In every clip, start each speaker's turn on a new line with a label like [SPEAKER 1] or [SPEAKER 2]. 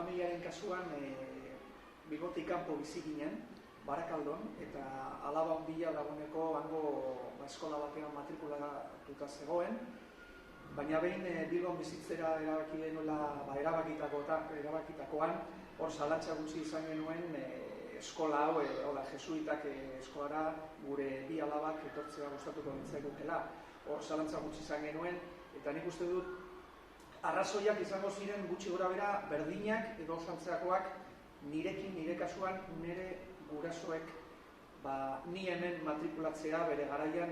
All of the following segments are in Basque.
[SPEAKER 1] familiaren kasuan Bilbotik kanpo bizi ginen, Barakaldon, eta alaba handia dagoeneko hango eskola batean matrikulatuta zegoen, baina behin Bilbon bizitzera erabaki genuela erabakitakoan, hor zalantza gutxi izan genuen eskola hau, jesuitak eskolara gure bi alabak etortzea gustatuko ditzaigukela. Hor zalantza gutxi izan genuen, eta nik uste dut arrazoiak izango ziren gutxi gora bera berdinak edo osantzeakoak nirekin, nire kasuan, nire gurasoek ni hemen matrikulatzea bere garaian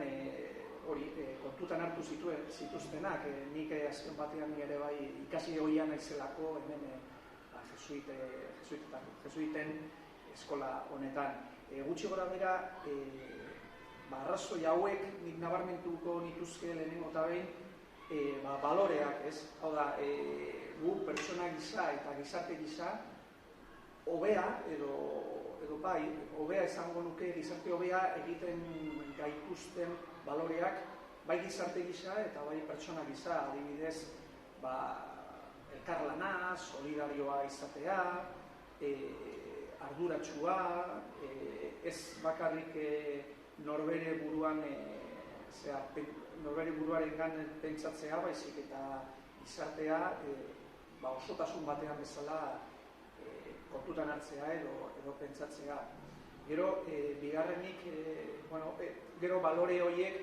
[SPEAKER 1] kontutan hartu zituztenak. Nik azken batean ere bai ikasi hoia naizelako hemen jesuiten eskola honetan. Gutxi gora bera arrazoi hauek nik nabarmentuko nituzke lehenengo eta behin baloreak, ez? Hau da, gu pertsona gisa eta gizarte gisa hobea edo bai, hobea izango nuke, gizarte hobea egiten gaituzten baloreak bai gizarte gisa eta bai pertsona gisa, adibidez, elkarlana, solidarioa izatea, arduratsua, ez bakarrik norbere buruarengan pentsatzea, baizik eta gizartea osotasun batean bezala kontutan hartzea edo pentsatzea. Gero, bigarrenik, gero balore horiek,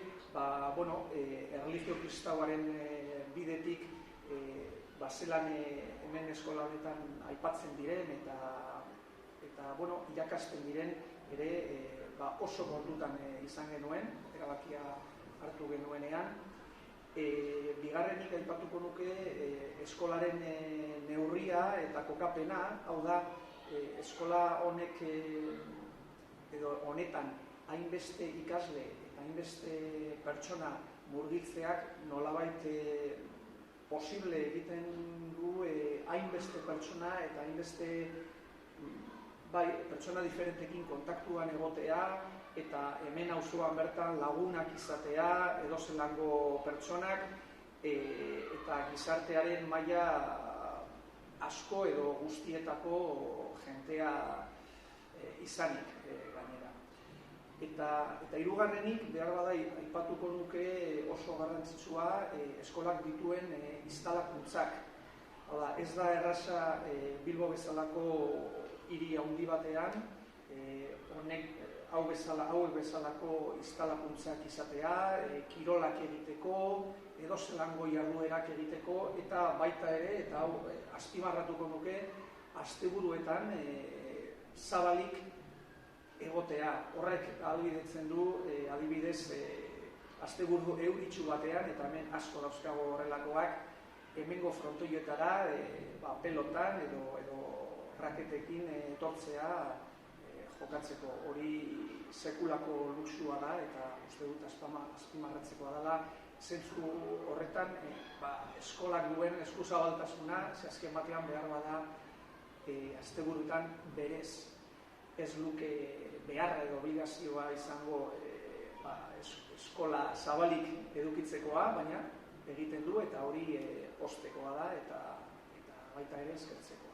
[SPEAKER 1] erlijio kristauaren bidetik, zelan hemen eskola honetan aipatzen diren eta irakasten diren ere oso kontutan izan genuen, erabakia hartu genuenean. Bigarrenik aipatuko nuke eskolaren neurria eta kokapena, hau da, eskola honek edo honetan hainbeste ikasle eta hainbeste pertsona murgiltzeak nolabait posible egiten du hainbeste pertsona eta hainbeste pertsona diferentekin kontaktuan egotea eta hemen auzoan bertan lagunak izatea, edozelango pertsonak eta gizartearen maila asko edo guztietako jentea izanik gainera. Eta hirugarrenik, behar bada aipatuko nuke oso garrantzitsua eskolak dituen instalakuntzak. Ez da erraza Bilbo bezalako hiri handi batean, hauek bezalako instalakuntzak izatea, kirolak egiteko, edozelango jarduerak egiteko, eta baita ere, eta hau azpimarratuko nuke, asteburuetan zabalik egotea. Horrek ahalbidetzen du, adibidez, asteburu euritsu batean, eta hemen asko dauzkago horrelakoak, hemengo frontoietara, pelotan edo raketekin etortzea jokatzeko. Hori sekulako luxua da, eta uste dut azpimarratzekoa dela, zentzu horretan eskolak duen eskuzabaltasuna, azken batean behar bada asteburutan berez ez luke beharra edo obligazioa izango eskola zabalik edukitzekoa, baina egiten du eta hori postekoa da eta baita ere eskertzeko.